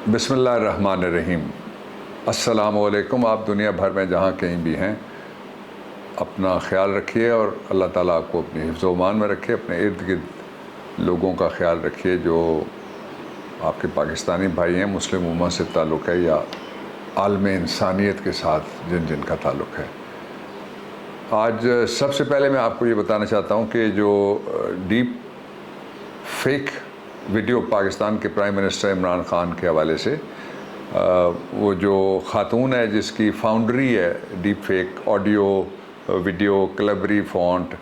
بسم اللہ الرحمن الرحیم۔ السلام علیکم۔ آپ دنیا بھر میں جہاں کہیں بھی ہیں اپنا خیال رکھیے اور اللہ تعالیٰ آپ کو اپنی حفظ و امان میں رکھے۔ اپنے ارد گرد لوگوں کا خیال رکھیے جو آپ کے پاکستانی بھائی ہیں، مسلم امت سے تعلق ہے یا عالم انسانیت کے ساتھ جن کا تعلق ہے۔ آج سب سے پہلے میں آپ کو یہ بتانا چاہتا ہوں کہ جو ڈیپ فیک ویڈیو پاکستان کے پرائم منسٹر عمران خان کے حوالے سے وہ جو خاتون ہے جس کی فاؤنڈری ہے ڈیپ فیک آڈیو ویڈیو کلبری فونٹ،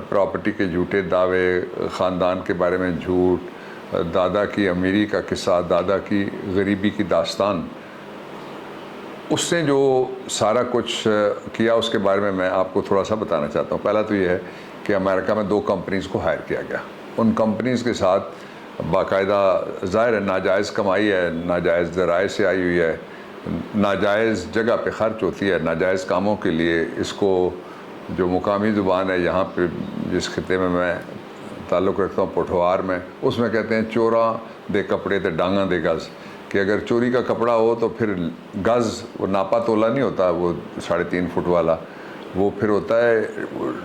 پراپرٹی کے جھوٹے دعوے، خاندان کے بارے میں جھوٹ، دادا کی امیری کا قصہ، دادا کی غریبی کی داستان، اس نے جو سارا کچھ کیا اس کے بارے میں آپ کو تھوڑا سا بتانا چاہتا ہوں۔ پہلا تو یہ ہے کہ امریکہ میں 2 کمپنیز کو ہائر کیا گیا۔ ان کمپنیز کے ساتھ باقاعدہ ظاہر ہے ناجائز کمائی ہے، ناجائز ذرائع سے آئی ہوئی ہے، ناجائز جگہ پہ خرچ ہوتی ہے، ناجائز کاموں کے لیے۔ اس کو جو مقامی زبان ہے یہاں پہ جس خطے میں میں تعلق رکھتا ہوں پوٹھوار میں، اس میں کہتے ہیں چوراں دے کپڑے تے ڈانگاں دے گز، کہ اگر چوری کا کپڑا ہو تو پھر گز وہ ناپا تولا نہیں ہوتا، وہ 3.5 فٹ والا، وہ پھر ہوتا ہے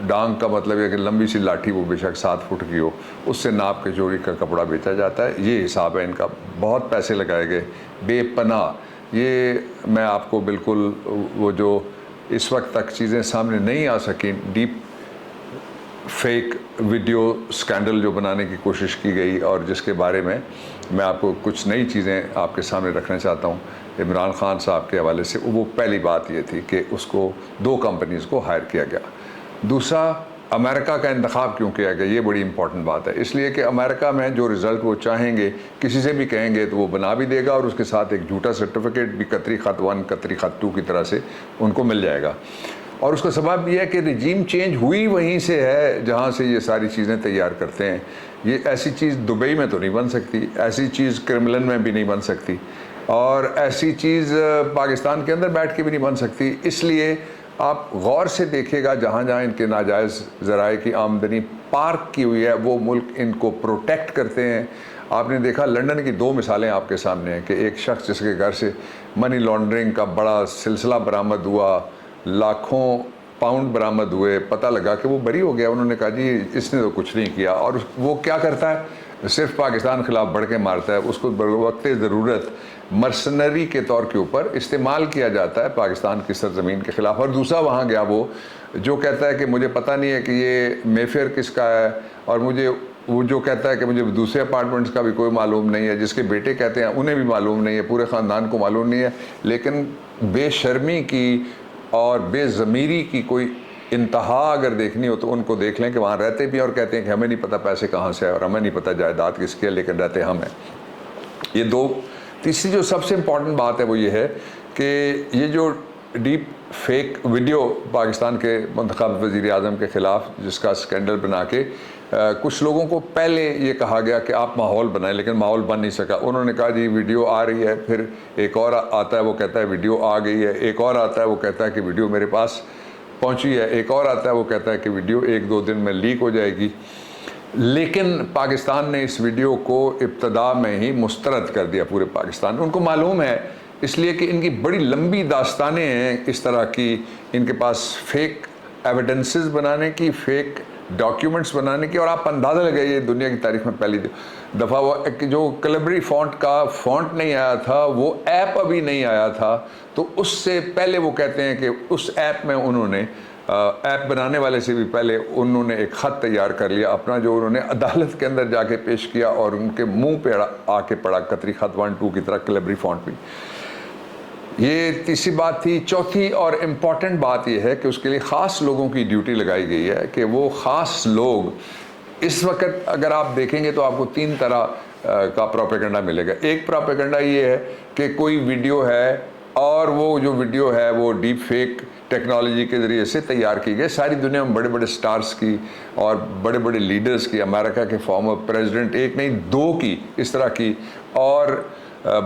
ڈانگ کا مطلب ہے کہ لمبی سی لاٹھی، وہ بے شک 7 فٹ کی ہو، اس سے ناپ کے چوری کا کپڑا بیچا جاتا ہے۔ یہ حساب ہے ان کا، بہت پیسے لگائے گئے بے پناہ۔ یہ میں آپ کو بالکل وہ جو اس وقت تک چیزیں سامنے نہیں آ سکیں، ڈیپ فیک ویڈیو سکینڈل جو بنانے کی کوشش کی گئی اور جس کے بارے میں آپ کو کچھ نئی چیزیں آپ کے سامنے رکھنا چاہتا ہوں عمران خان صاحب کے حوالے سے۔ وہ پہلی بات یہ تھی کہ اس کو 2 کمپنیز کو ہائر کیا گیا۔ دوسرا، امریکہ کا انتخاب کیوں کیا گیا، یہ بڑی امپورٹنٹ بات ہے۔ اس لیے کہ امریکہ میں جو رزلٹ وہ چاہیں گے، کسی سے بھی کہیں گے تو وہ بنا بھی دے گا اور اس کے ساتھ ایک جھوٹا سرٹیفکیٹ بھی قطری خط 1 قطری خط 2 کی طرح سے ان کو مل جائے گا۔ اور اس کا سبب یہ ہے کہ رجیم چینج ہوئی وہیں سے ہے جہاں سے یہ ساری چیزیں تیار کرتے ہیں۔ یہ ایسی چیز دبئی میں تو نہیں بن سکتی، ایسی چیز کرملن میں بھی نہیں بن سکتی، اور ایسی چیز پاکستان کے اندر بیٹھ کے بھی نہیں بن سکتی۔ اس لیے آپ غور سے دیکھیے گا جہاں جہاں ان کے ناجائز ذرائع کی آمدنی پارک کی ہوئی ہے وہ ملک ان کو پروٹیکٹ کرتے ہیں۔ آپ نے دیکھا لندن کی 2 مثالیں آپ کے سامنے ہیں کہ ایک شخص جس کے گھر سے منی لانڈرنگ کا بڑا سلسلہ برآمد ہوا، لاکھوں پاؤنڈ برآمد ہوئے، پتہ لگا کہ وہ بری ہو گیا۔ انہوں نے کہا جی اس نے تو کچھ نہیں کیا، اور وہ کیا کرتا ہے، صرف پاکستان خلاف بڑھ کے مارتا ہے۔ اس کو وقت ضرورت مرسنری کے طور کے اوپر استعمال کیا جاتا ہے پاکستان کی سرزمین کے خلاف۔ اور دوسرا وہاں گیا وہ جو کہتا ہے کہ مجھے پتہ نہیں ہے کہ یہ مے فیئر کس کا ہے، اور وہ جو کہتا ہے کہ مجھے دوسرے اپارٹمنٹس کا بھی کوئی معلوم نہیں ہے، جس کے بیٹے کہتے ہیں انہیں بھی معلوم نہیں ہے، پورے خاندان کو معلوم نہیں ہے۔ لیکن بے شرمی کی اور بے ضمیری کی کوئی انتہا اگر دیکھنی ہو تو ان کو دیکھ لیں کہ وہاں رہتے بھی اور کہتے ہیں کہ ہمیں نہیں پتہ پیسے کہاں سے ہے اور ہمیں نہیں پتہ جائیداد کس کی ہے، لیکن رہتے ہم ہیں۔ یہ 2۔ تیسری جو سب سے امپورٹنٹ بات ہے وہ یہ ہے کہ یہ جو ڈیپ فیک ویڈیو پاکستان کے منتخب وزیر اعظم کے خلاف جس کا سکینڈل بنا کے کچھ لوگوں کو پہلے یہ کہا گیا کہ آپ ماحول بنائیں، لیکن ماحول بن نہیں سکا۔ انہوں نے کہا جی ویڈیو آ رہی ہے، پھر ایک اور آتا ہے وہ کہتا ہے ویڈیو آ گئی ہے، ایک اور آتا ہے وہ کہتا ہے کہ ویڈیو میرے پاس پہنچی ہے، ایک اور آتا ہے وہ کہتا ہے کہ ویڈیو 1-2 دن میں لیک ہو جائے گی۔ لیکن پاکستان نے اس ویڈیو کو ابتدا میں ہی مسترد کر دیا پورے پاکستان۔ ان کو معلوم ہے، اس لیے کہ ان کی بڑی لمبی داستانیں ہیں اس طرح کی، ان کے پاس فیک ایویڈنسز بنانے کی، فیک ڈاکیومنٹس بنانے کی۔ اور آپ اندازہ لگائیے دنیا کی تاریخ میں پہلی دفعہ وہ جو کلبری فونٹ کا فونٹ نہیں آیا تھا، وہ ایپ ابھی نہیں آیا تھا، تو اس سے پہلے وہ کہتے ہیں کہ اس ایپ میں انہوں نے ایپ بنانے والے سے بھی پہلے انہوں نے ایک خط تیار کر لیا اپنا، جو انہوں نے عدالت کے اندر جا کے پیش کیا اور ان کے منہ پہ آ کے پڑا قطری خط 1-2 کی طرح کلبری فونٹ بھی۔ یہ تیسری بات تھی۔ چوتھی اور امپورٹنٹ بات یہ ہے کہ اس کے لیے خاص لوگوں کی ڈیوٹی لگائی گئی ہے کہ وہ خاص لوگ اس وقت اگر آپ دیکھیں گے تو آپ کو 3 طرح کا پروپیگنڈا ملے گا۔ ایک پروپیگنڈا یہ ہے کہ کوئی ویڈیو ہے اور وہ جو ویڈیو ہے وہ ڈیپ فیک ٹیکنالوجی کے ذریعے سے تیار کی گئی، ساری دنیا میں بڑے بڑے سٹارز کی اور بڑے بڑے لیڈرز کی، امریکہ کے فارمر پریزیڈنٹ 1 نہیں 2 کی اس طرح کی، اور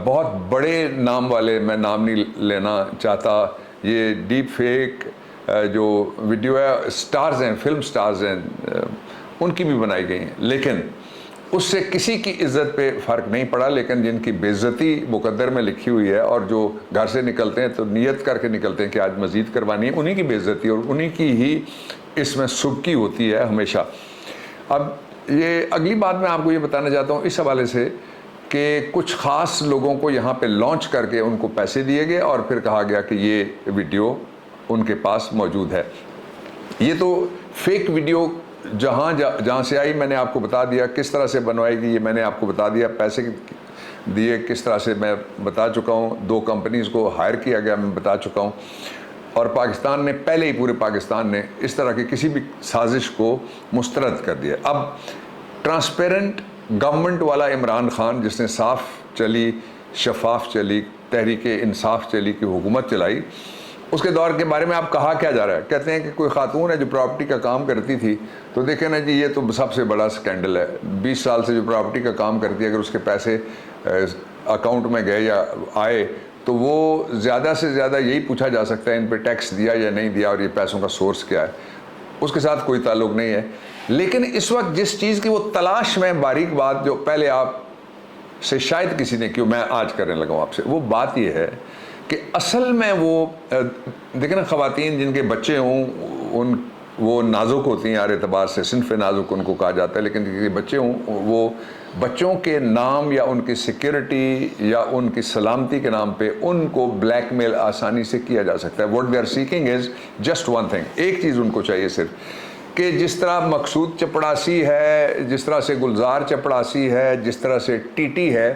بہت بڑے نام والے، میں نام نہیں لینا چاہتا، یہ ڈیپ فیک جو ویڈیو ہے سٹارز ہیں، فلم سٹارز ہیں، ان کی بھی بنائی گئی ہیں۔ لیکن اس سے کسی کی عزت پہ فرق نہیں پڑا، لیکن جن کی بے عزتی مقدر میں لکھی ہوئی ہے اور جو گھر سے نکلتے ہیں تو نیت کر کے نکلتے ہیں کہ آج مزید کروانی ہے، انہی کی بے عزتی اور انہی کی ہی اس میں سبکی ہوتی ہے ہمیشہ۔ اب یہ اگلی بات میں آپ کو یہ بتانا چاہتا ہوں اس حوالے سے کہ کچھ خاص لوگوں کو یہاں پہ لانچ کر کے ان کو پیسے دیے گئے اور پھر کہا گیا کہ یہ ویڈیو ان کے پاس موجود ہے۔ یہ تو فیک ویڈیو جہاں سے آئی، میں نے آپ کو بتا دیا کس طرح سے بنوائی گئی، یہ میں نے آپ کو بتا دیا، پیسے دیے کس طرح سے میں بتا چکا ہوں، 2 کمپنیز کو ہائر کیا گیا میں بتا چکا ہوں، اور پاکستان نے پہلے ہی پورے پاکستان نے اس طرح کی کسی بھی سازش کو مسترد کر دیا۔ اب ٹرانسپیرنٹ گورنمنٹ والا عمران خان جس نے صاف چلی، شفاف چلی، تحریک انصاف چلی کی حکومت چلائی، اس کے دور کے بارے میں آپ کہا کیا جا رہا ہے؟ کہتے ہیں کہ کوئی خاتون ہے جو پراپرٹی کا کام کرتی تھی، تو دیکھیں نا جی یہ تو سب سے بڑا سکینڈل ہے، 20 سال سے جو پراپرٹی کا کام کرتی ہے، اگر اس کے پیسے اکاؤنٹ میں گئے یا آئے تو وہ زیادہ سے زیادہ یہی پوچھا جا سکتا ہے ان پہ ٹیکس دیا یا نہیں دیا اور یہ پیسوں کا سورس کیا ہے، اس کے ساتھ کوئی تعلق نہیں ہے۔ لیکن اس وقت جس چیز کی وہ تلاش میں باریک بات جو پہلے آپ سے شاید کسی نے کی، میں آج کرنے لگا ہوں آپ سے، وہ بات یہ ہے کہ اصل میں وہ دیکھیں نا، خواتین جن کے بچے ہوں وہ نازک ہوتی ہیں ہر اعتبار سے، صنف نازک ان کو کہا جاتا ہے، لیکن جن کے بچے ہوں وہ بچوں کے نام یا ان کی سیکیورٹی یا ان کی سلامتی کے نام پہ ان کو بلیک میل آسانی سے کیا جا سکتا ہے۔ What they are seeking is just one thing, ایک چیز ان کو چاہیے صرف، کہ جس طرح مقصود چپڑاسی ہے، جس طرح سے گلزار چپڑاسی ہے، جس طرح سے ٹی ٹی ہے،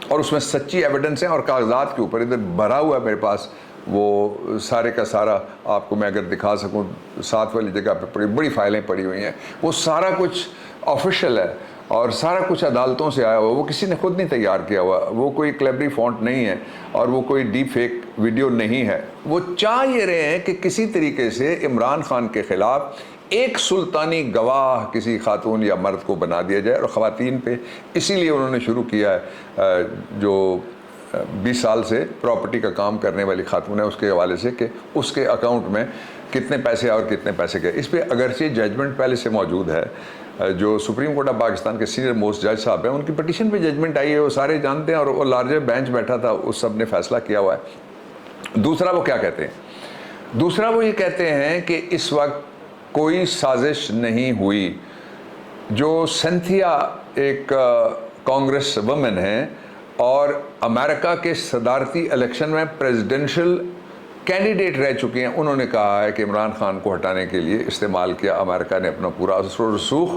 اور اس میں سچی ایویڈنس ہیں اور کاغذات کے اوپر ادھر بھرا ہوا ہے میرے پاس، وہ سارے کا سارا آپ کو میں اگر دکھا سکوں، 7 والی جگہ پہ بڑی فائلیں پڑی ہوئی ہیں، وہ سارا کچھ آفیشیل ہے اور سارا کچھ عدالتوں سے آیا ہوا، وہ کسی نے خود نہیں تیار کیا ہوا، وہ کوئی کلیبری فونٹ نہیں ہے اور وہ کوئی ڈیپ فیک ویڈیو نہیں ہے۔ وہ چاہ یہ رہے ہیں کہ کسی طریقے سے عمران خان کے خلاف ایک سلطانی گواہ کسی خاتون یا مرد کو بنا دیا جائے، اور خواتین پہ اسی لیے انہوں نے شروع کیا ہے جو 20 سال سے پراپرٹی کا کام کرنے والی خاتون ہے اس کے حوالے سے، کہ اس کے اکاؤنٹ میں کتنے پیسے اور کتنے پیسے گئے۔ اس پہ اگرچہ ججمنٹ پہلے سے موجود ہے، جو سپریم کورٹ آف پاکستان کے سینئر موسٹ جج صاحب ہیں ان کی پٹیشن پہ ججمنٹ آئی ہے، وہ سارے جانتے ہیں، اور وہ لارجر بینچ بیٹھا تھا، اس سب نے فیصلہ کیا ہوا ہے۔ دوسرا وہ کیا کہتے ہیں؟ دوسرا وہ یہ کہتے ہیں کہ اس وقت کوئی سازش نہیں ہوئی۔ جو سینتھیا ایک کانگریس وومن ہیں اور امریکہ کے صدارتی الیکشن میں پریزیڈنشل کینڈیڈیٹ رہ چکی ہیں، انہوں نے کہا ہے کہ عمران خان کو ہٹانے کے لیے استعمال کیا امریکہ نے اپنا پورا اثر و رسوخ،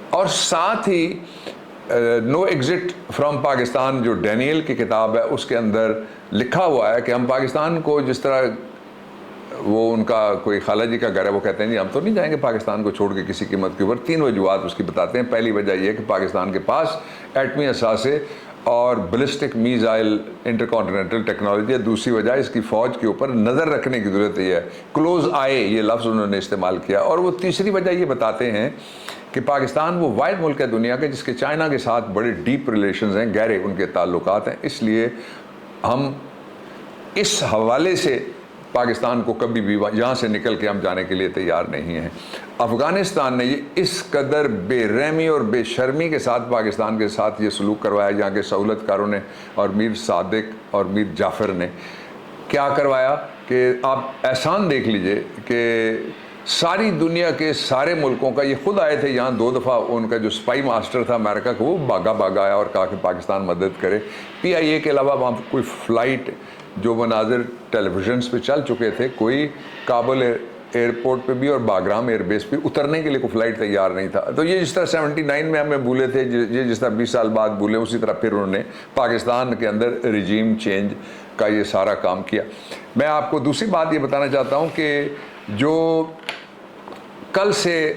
اور ساتھ ہی نو ایگزٹ فرام پاکستان جو ڈینیل کی کتاب ہے اس کے اندر لکھا ہوا ہے کہ ہم پاکستان کو جس طرح، وہ ان کا کوئی خالہ جی کا گھر ہے، وہ کہتے ہیں جی ہم تو نہیں جائیں گے پاکستان کو چھوڑ کے کسی قیمت کے اوپر۔ 3 وجوہات اس کی بتاتے ہیں۔ پہلی وجہ یہ کہ پاکستان کے پاس ایٹمی اثاثے اور ballistic missile intercontinental technology ہے۔ دوسری وجہ اس کی فوج کے اوپر نظر رکھنے کی ضرورت ہے، کلوز آئے یہ لفظ انہوں نے استعمال کیا۔ اور وہ تیسری وجہ یہ بتاتے ہیں کہ پاکستان وہ واحد ملک ہے دنیا کے جس کے چائنا کے ساتھ بڑے ڈیپ ریلیشنز ہیں، گہرے ان کے تعلقات ہیں، اس لیے ہم اس حوالے سے پاکستان کو کبھی بھی یہاں سے نکل کے ہم جانے کے لیے تیار نہیں ہیں۔ افغانستان نے یہ اس قدر بے رحمی اور بے شرمی کے ساتھ پاکستان کے ساتھ یہ سلوک کروایا، یہاں کے سہولت کاروں نے اور میر صادق اور میر جعفر نے کیا کروایا کہ آپ احسان دیکھ لیجئے کہ ساری دنیا کے سارے ملکوں کا، یہ خود آئے تھے یہاں 2 دفعہ، ان کا جو سپائی ماسٹر تھا امریکہ کا وہ بھاگا آیا اور کہا کہ پاکستان مدد کرے۔ پی آئی اے کے علاوہ وہاں کوئی فلائٹ، جو مناظر ٹیلی ویژنس پہ چل چکے تھے، کوئی کابل ایئرپورٹ پہ بھی اور باگرام ایئر بیس پہ اترنے کے لیے کوئی فلائٹ تیار نہیں تھا۔ تو یہ جس طرح 79 میں ہمیں بھولے تھے، یہ جس طرح 20 سال بعد بھولے، اسی طرح پھر انہوں نے پاکستان کے اندر رجیم چینج کا یہ سارا کام کیا۔ میں آپ کو دوسری بات یہ بتانا چاہتا ہوں کہ جو کل سے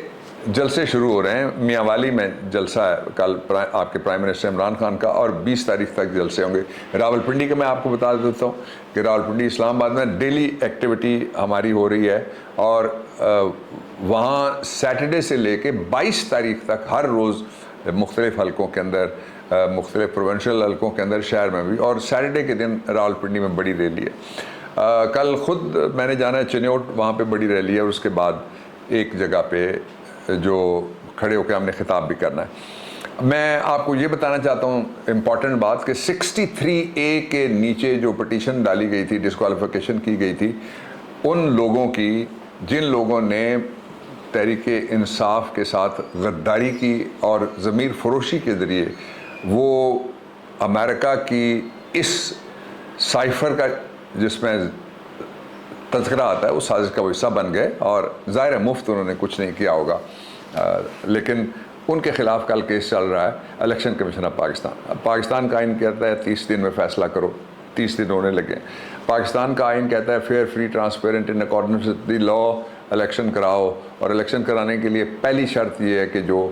جلسے شروع ہو رہے ہیں، میاں والی میں جلسہ ہے کل آپ کے پرائم منسٹر عمران خان کا، اور 20 تاریخ تک جلسے ہوں گے۔ راولپنڈی کا میں آپ کو بتا دیتا ہوں کہ راولپنڈی اسلام آباد میں ڈیلی ایکٹیویٹی ہماری ہو رہی ہے، اور وہاں سیٹرڈے سے لے کے 22 تاریخ تک ہر روز مختلف حلقوں کے اندر، مختلف پروونشل حلقوں کے اندر شہر میں بھی، اور سیٹرڈے کے دن راولپنڈی میں بڑی ریلی ہے۔ کل خود میں نے جانا ہے چنوٹ، وہاں پہ بڑی ریلی ہے، اور اس کے بعد ایک جگہ پہ جو کھڑے ہو کے ہم نے خطاب بھی کرنا ہے۔ میں آپ کو یہ بتانا چاہتا ہوں امپورٹنٹ بات کہ 63A کے نیچے جو پٹیشن ڈالی گئی تھی، ڈسکوالیفیکیشن کی گئی تھی ان لوگوں کی جن لوگوں نے تحریک انصاف کے ساتھ غداری کی اور ضمیر فروشی کے ذریعے وہ امریکہ کی اس سائفر کا جس میں تذکرہ آتا ہے اس سازش کا وہ حصہ بن گئے، اور ظاہر مفت انہوں نے کچھ نہیں کیا ہوگا، لیکن ان کے خلاف کل کیس چل رہا ہے الیکشن کمیشن آف پاکستان۔ اب پاکستان کا آئین کہتا ہے 30 دن میں فیصلہ کرو، 30 دن ہونے لگے۔ پاکستان کا آئین کہتا ہے fair, free, transparent in accordance with the law election کراؤ، اور الیکشن کرانے کے لیے پہلی شرط یہ ہے کہ جو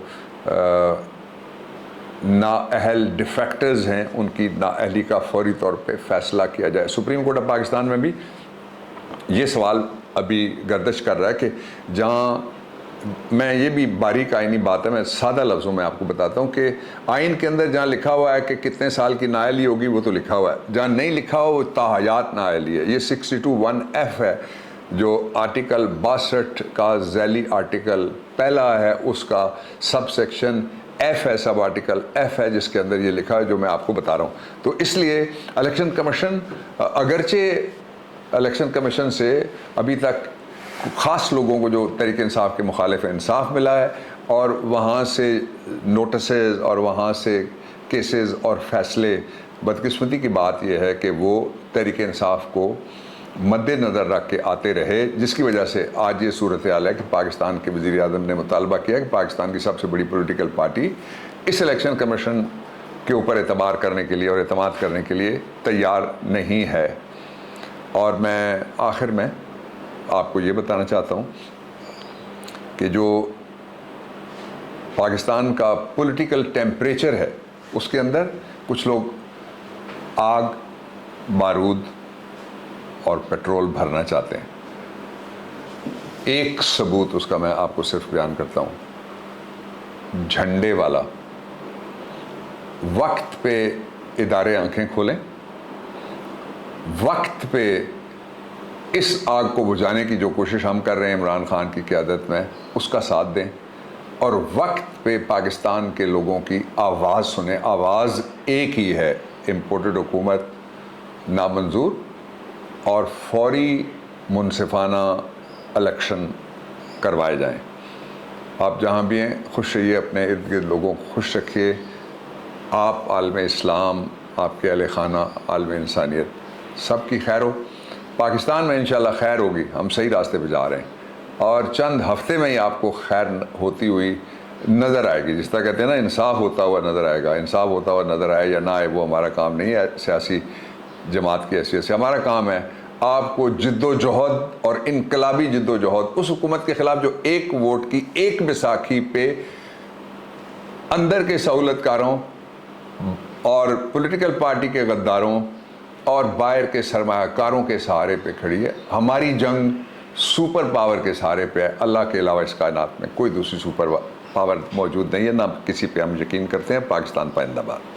نااہل ڈیفیکٹرز ہیں ان کی نااہلی کا فوری طور پہ فیصلہ کیا جائے۔ سپریم کورٹ آف پاکستان میں بھی یہ سوال ابھی گردش کر رہا ہے کہ جہاں میں یہ بھی باریک آئینی بات ہے، میں سادہ لفظوں میں آپ کو بتاتا ہوں کہ آئین کے اندر جہاں لکھا ہوا ہے کہ کتنے سال کی نااہلی ہوگی وہ تو لکھا ہوا ہے، جہاں نہیں لکھا ہوا وہ تاحیات نااہلی ہے۔ یہ 62(1)F ہے جو آرٹیکل 62 کا ذیلی آرٹیکل پہلا ہے، اس کا سب سیکشن F ہے، سب آرٹیکل F ہے جس کے اندر یہ لکھا ہے جو میں آپ کو بتا رہا ہوں۔ تو اس لیے الیکشن کمیشن اگرچہ الیکشن کمیشن سے ابھی تک خاص لوگوں کو جو تحریک انصاف کے مخالف انصاف ملا ہے، اور وہاں سے نوٹسز اور وہاں سے کیسز اور فیصلے، بدقسمتی کی بات یہ ہے کہ وہ تحریک انصاف کو مد نظر رکھ کے آتے رہے، جس کی وجہ سے آج یہ صورتحال ہے کہ پاکستان کے وزیر اعظم نے مطالبہ کیا کہ پاکستان کی سب سے بڑی پولیٹیکل پارٹی اس الیکشن کمیشن کے اوپر اعتبار کرنے کے لیے اور اعتماد کرنے کے لیے تیار نہیں ہے۔ اور میں آخر میں آپ کو یہ بتانا چاہتا ہوں کہ جو پاکستان کا پولیٹیکل ٹیمپریچر ہے اس کے اندر کچھ لوگ آگ، بارود اور پیٹرول بھرنا چاہتے ہیں۔ ایک ثبوت اس کا میں آپ کو صرف بیان کرتا ہوں، جھنڈے والا وقت پہ ادارے آنکھیں کھولیں، وقت پہ اس آگ کو بجھانے کی جو کوشش ہم کر رہے ہیں عمران خان کی قیادت میں اس کا ساتھ دیں، اور وقت پہ پاکستان کے لوگوں کی آواز سنیں۔ آواز ایک ہی ہے، امپورٹڈ حکومت نامنظور اور فوری منصفانہ الیکشن کروائے جائیں۔ آپ جہاں بھی ہیں خوش رہیے، اپنے ارد گرد لوگوں کو خوش رکھیے۔ آپ عالم اسلام، آپ کے اہل خانہ، عالم انسانیت سب کی خیر ہو۔ پاکستان میں انشاءاللہ خیر ہوگی، ہم صحیح راستے پہ جا رہے ہیں، اور چند ہفتے میں ہی آپ کو خیر ہوتی ہوئی نظر آئے گی۔ جس طرح کہتے ہیں نا، انصاف ہوتا ہوا نظر آئے گا۔ انصاف ہوتا ہوا نظر آئے یا نہ آئے وہ ہمارا کام نہیں ہے سیاسی جماعت کی حیثیت سے۔ ہمارا کام ہے آپ کو جد و جہد اور انقلابی جد و جہد اس حکومت کے خلاف جو ایک ووٹ کی ایک بیساکھی پہ اندر کے سہولت کاروں اور پولیٹیکل پارٹی کے غداروں اور باہر کے سرمایہ کاروں کے سہارے پہ کھڑی ہے۔ ہماری جنگ سپر پاور کے سہارے پہ ہے۔ اللہ کے علاوہ اس کائنات میں کوئی دوسری سپر پاور موجود نہیں ہے، نہ کسی پہ ہم یقین کرتے ہیں۔ پاکستان پائندہ باد۔